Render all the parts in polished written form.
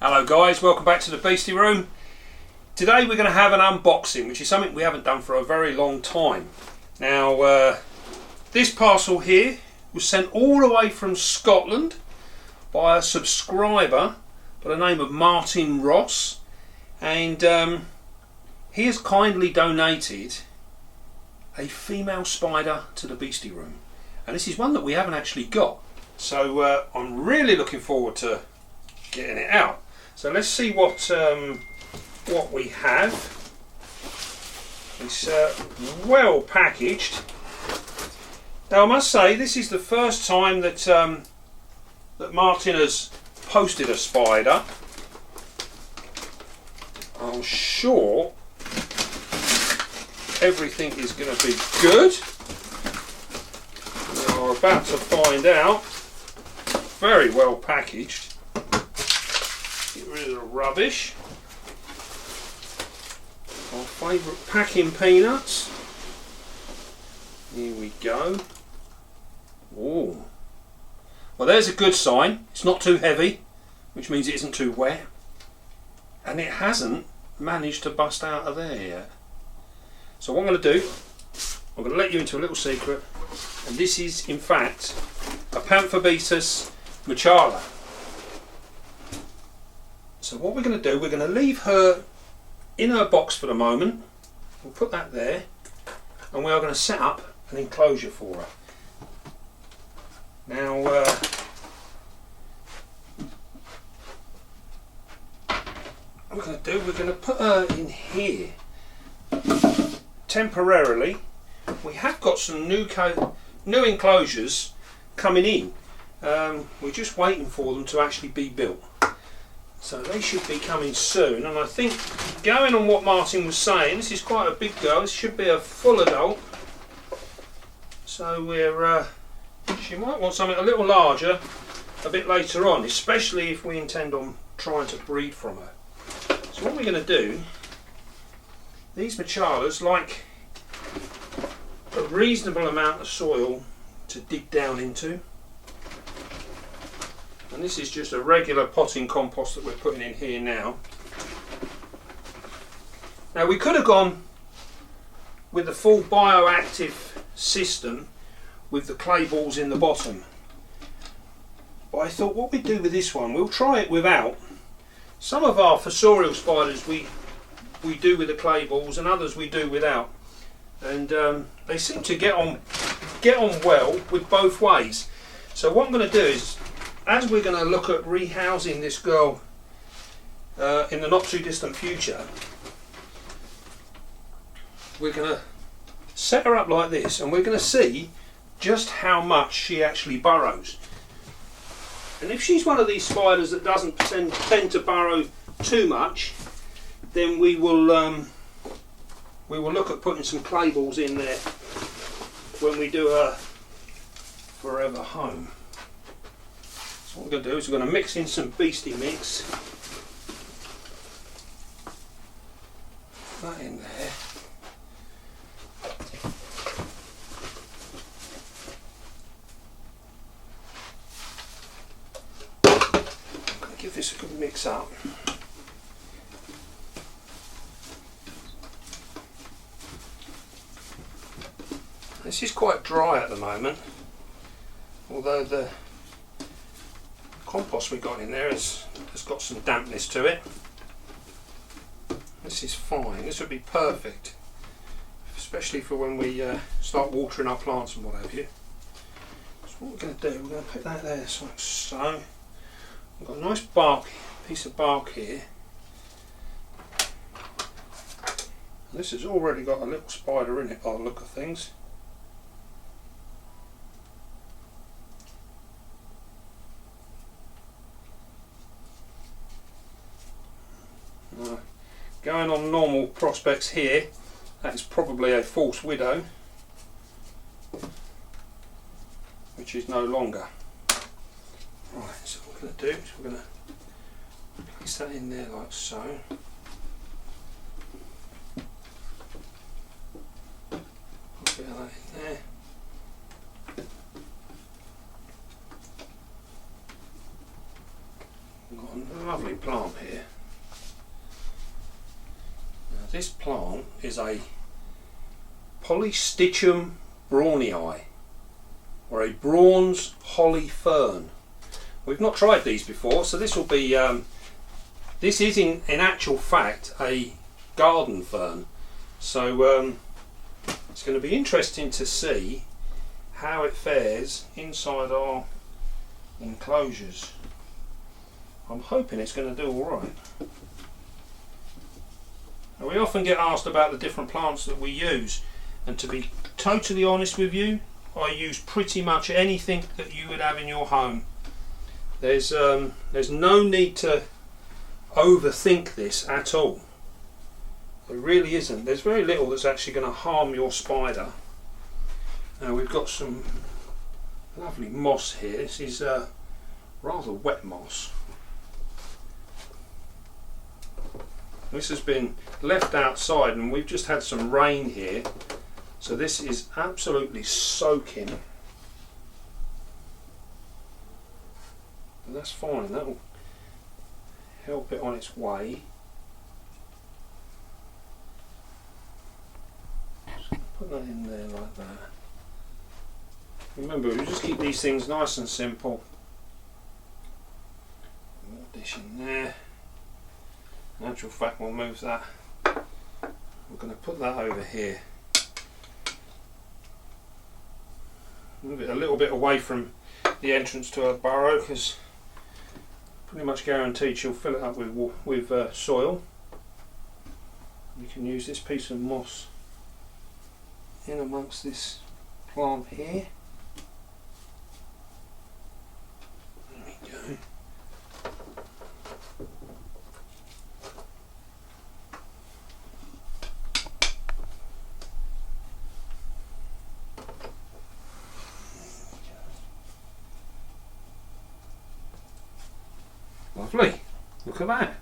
Hello guys, welcome back to the Beastie Room. Today we're going to have an unboxing, which is something we haven't done for a very long time. Now this parcel here was sent all the way from Scotland by a subscriber by the name of Martin Ross, and he has kindly donated a female spider to the Beastie Room, and this is one that we haven't actually got, so I'm really looking forward to getting it out. So let's see what we have. It's well packaged. Now I must say, this is the first time that that Martin has posted a spider. I'm sure everything is going to be good. We are about to find out. Very well packaged. Get rid of the rubbish. Our favourite packing peanuts. Here we go. Oh, well, there's a good sign. It's not too heavy, which means it isn't too wet, and it hasn't managed to bust out of there yet. So what I'm going to do, I'm going to let you into a little secret, and this is in fact a Pamphobeteus machala. So what we're going to do, we're going to leave her in her box for the moment. We'll put that there, and we are going to set up an enclosure for her. Now what we're going to do, we're going to put her in here temporarily. We have got some new enclosures coming in. We're just waiting for them to actually be built, so they should be coming soon. And I think, going on what Martin was saying, this is quite a big girl. This should be a full adult, so we're she might want something a little larger a bit later on, especially if we intend on trying to breed from her. So what we're going to do, these machalas like a reasonable amount of soil to dig down into, and this is just a regular potting compost that we're putting in here now. Now we could have gone with the full bioactive system with the clay balls in the bottom, but I thought what we do with this one, we'll try it without. Some of our fossorial spiders we do with the clay balls, and others we do without, and they seem to get on well with both ways. So what I'm going to do is, as we're going to look at rehousing this girl in the not too distant future, we're going to set her up like this, and we're going to see just how much she actually burrows. And if she's one of these spiders that doesn't tend to burrow too much, then we will look at putting some clay balls in there when we do her forever home. So what we're going to do is we're going to mix in some Beastie mix. Put that in there. Give this a good mix up. This is quite dry at the moment, although the compost we got in there has got some dampness to it. This is fine. This would be perfect, especially for when we start watering our plants and what have you. So what we're going to do, we're going to put that there like so. We've got a nice piece of bark here. This has already got a little spider in it by the look of things. Going on normal prospects here, that is probably a false widow, which is no longer. Right, so what we're going to do is we're going to place that in there like so. Put a bit of that in there. We've got a lovely plant here. Now, this plant is a Polystichum braunii, or a bronze holly fern. We've not tried these before, so this will be this is in actual fact a garden fern, so it's going to be interesting to see how it fares inside our enclosures. I'm hoping it's going to do alright. Now, we often get asked about the different plants that we use, and to be totally honest with you, I use pretty much anything that you would have in your home. There's no need to overthink this at all. There really isn't. There's very little that's actually going to harm your spider. Now, we've got some lovely moss here. This is rather wet moss. This has been left outside and we've just had some rain here, so this is absolutely soaking. But that's fine, that will help it on its way. Just put that in there like that. Remember, we just keep these things nice and simple. More dish in there. In actual fact, we'll move that. We're going to put that over here. Move it a little bit away from the entrance to our burrow, because pretty much guaranteed she'll fill it up with soil. We can use this piece of moss in amongst this plant here. There we go. Lovely, look at that.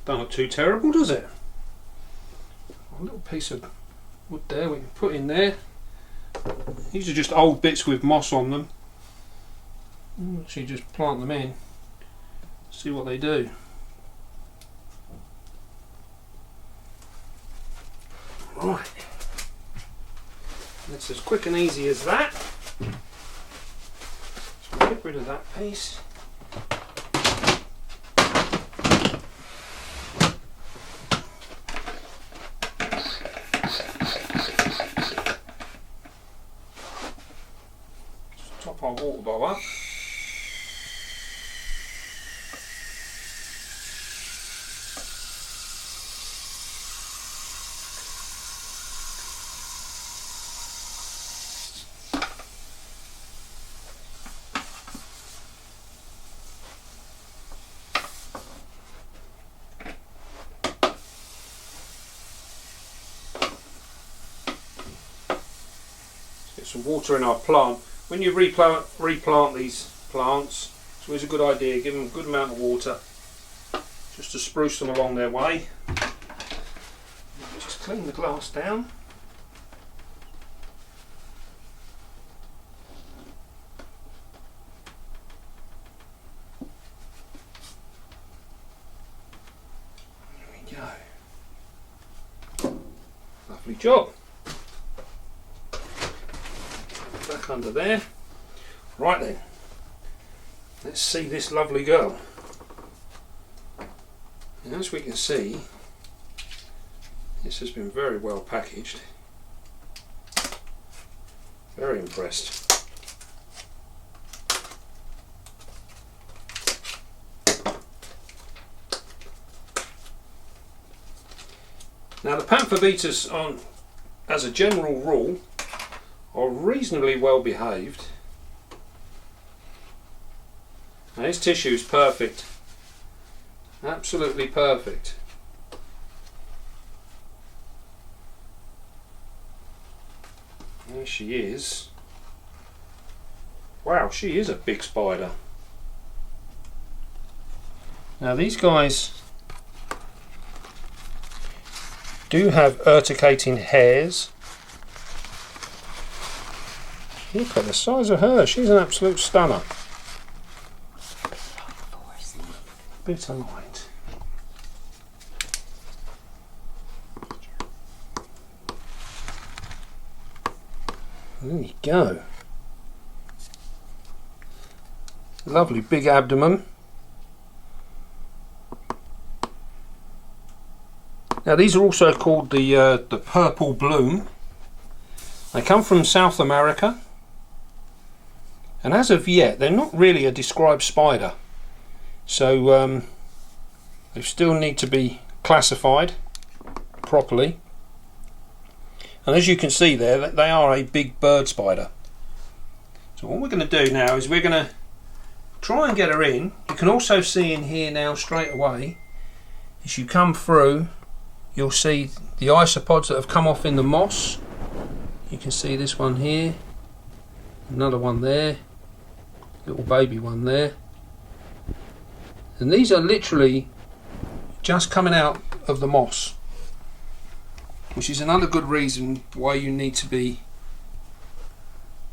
Don't look too terrible, does it? A little piece of wood there we can put in there. These are just old bits with moss on them. Actually just plant them in, see what they do. Right, that's as quick and easy as that. So we'll get rid of that piece. Top our water bowl up. Get some water in our plant. When you replant these plants, it's always a good idea, give them a good amount of water just to spruce them along their way. Just clean the glass down. There we go. Lovely job. Back under there. Right then, let's see this lovely girl. And as we can see, this has been very well packaged. Very impressed. Now, the Pamphobeteus, as a general rule, are reasonably well behaved. Now, this tissue is perfect, absolutely perfect. There she is. Wow, she is a big spider. Now, these guys do have urticating hairs. Look at the size of her, she's an absolute stunner. bit of light. There you go. Lovely big abdomen. Now these are also called the purple bloom. They come from South America, and as of yet they're not really a described spider, so they still need to be classified properly. And as you can see there, they are a big bird spider. So what we're going to do now is we're going to try and get her in. You can also see in here now straight away, as you come through, you'll see the isopods that have come off in the moss. You can see this one here, another one there, little baby one there. And these are literally just coming out of the moss, which is another good reason why you need to be,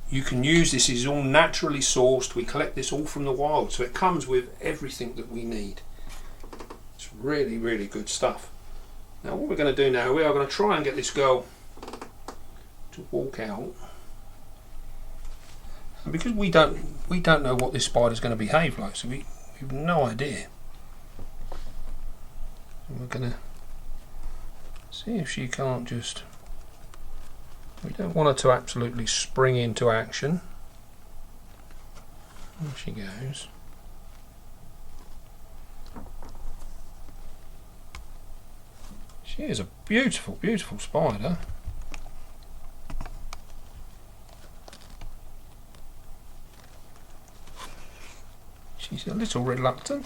you can use this, is all naturally sourced. We collect this all from the wild, so it comes with everything that we need. It's really, really good stuff. Now what we're going to do now, we are going to try and get this girl to walk out. And because we don't know what this spider is going to behave like, so we have no idea. And we're going to see if she can't just, we don't want her to absolutely spring into action. There she goes. She is a beautiful, beautiful spider. She's a little reluctant,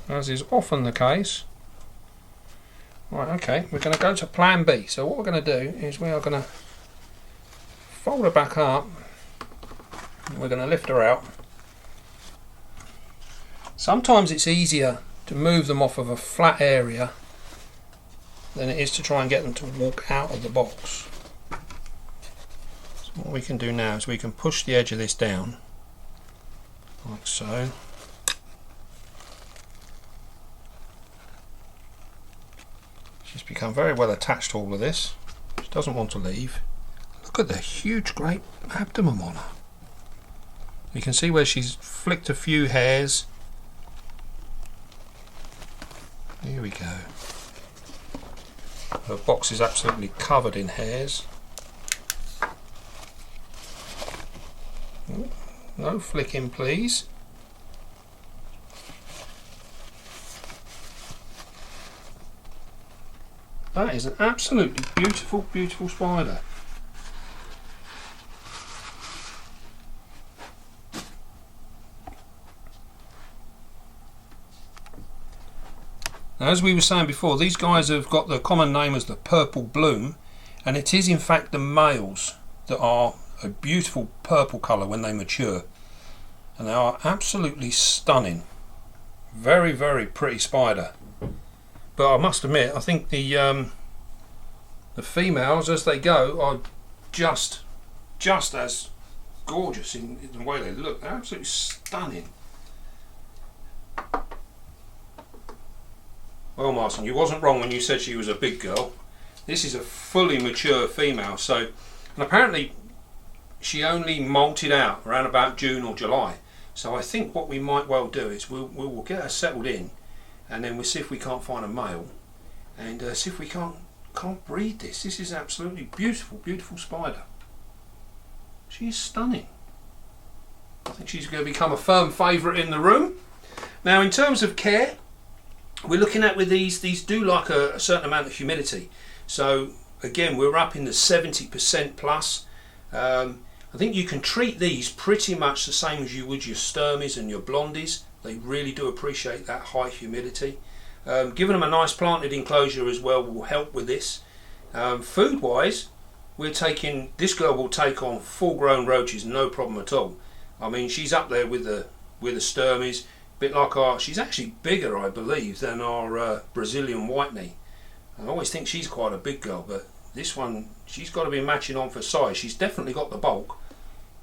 as is often the case. Right, okay, we're going to go to plan B. So what we're going to do is we are going to fold her back up, and we're going to lift her out. Sometimes it's easier to move them off of a flat area than it is to try and get them to walk out of the box. So what we can do now is we can push the edge of this down, like so. She's become very well attached to all of this. She doesn't want to leave. Look at the huge great abdomen on her. You can see where she's flicked a few hairs. Here we go. Her box is absolutely covered in hairs. No flicking, please. That is an absolutely beautiful, beautiful spider. Now, as we were saying before, these guys have got the common name as the purple bloom, and it is in fact the males that are a beautiful purple colour when they mature, and they are absolutely stunning. Very, very pretty spider. But I must admit, I think the females, as they go, are just as gorgeous in the way they look. They're absolutely stunning. Well, Martin, you wasn't wrong when you said she was a big girl. This is a fully mature female. So, and apparently she only molted out around about June or July. So I think what we might well do is we'll get her settled in, and then we'll see if we can't find a male, and see if we can't breed this. This is absolutely beautiful, beautiful spider. She is stunning. I think she's going to become a firm favourite in the room. Now, in terms of care, we're looking at with these do like a certain amount of humidity. So again, we're up in the 70% plus. I think you can treat these pretty much the same as you would your Sturmies and your Blondies. They really do appreciate that high humidity. Giving them a nice planted enclosure as well will help with this. Food wise, this girl will take on full grown roaches, no problem at all. I mean, she's up there with the Sturmies. Bit like she's actually bigger, I believe, than our Brazilian white knee. I always think she's quite a big girl, but this one, she's got to be matching on for size. She's definitely got the bulk.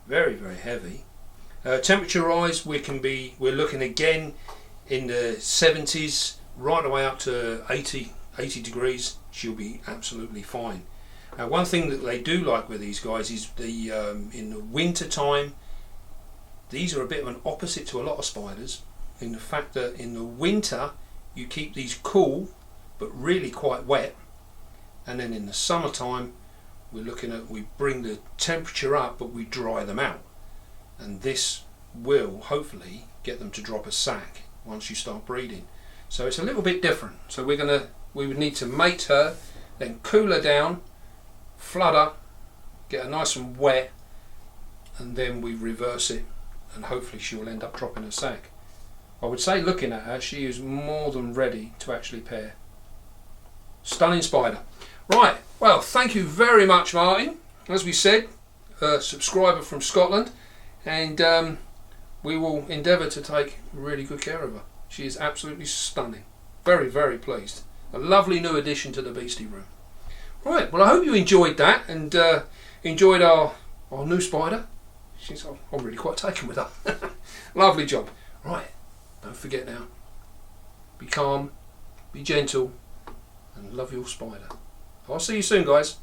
Very, very heavy. Temperature-wise, we're looking again in the 70s, right away up to 80 degrees. She'll be absolutely fine. One thing that they do like with these guys is the in the winter time, these are a bit of an opposite to a lot of spiders, in the fact that in the winter you keep these cool but really quite wet, and then in the summertime we bring the temperature up but we dry them out, and this will hopefully get them to drop a sack once you start breeding. So it's a little bit different. So we would need to mate her, then cool her down, flood her, get her nice and wet, and then we reverse it, and hopefully she'll end up dropping a sack. I would say, looking at her, she is more than ready to actually pair. Stunning spider. Right, well, thank you very much, Martin. As we said, a subscriber from Scotland, and we will endeavour to take really good care of her. She is absolutely stunning. Very, very pleased. A lovely new addition to the Beastie Room. Right, well, I hope you enjoyed that, and enjoyed our new spider. I'm really quite taken with her. Lovely job. Right, don't forget now, be calm, be gentle, and love your spider. I'll see you soon, guys.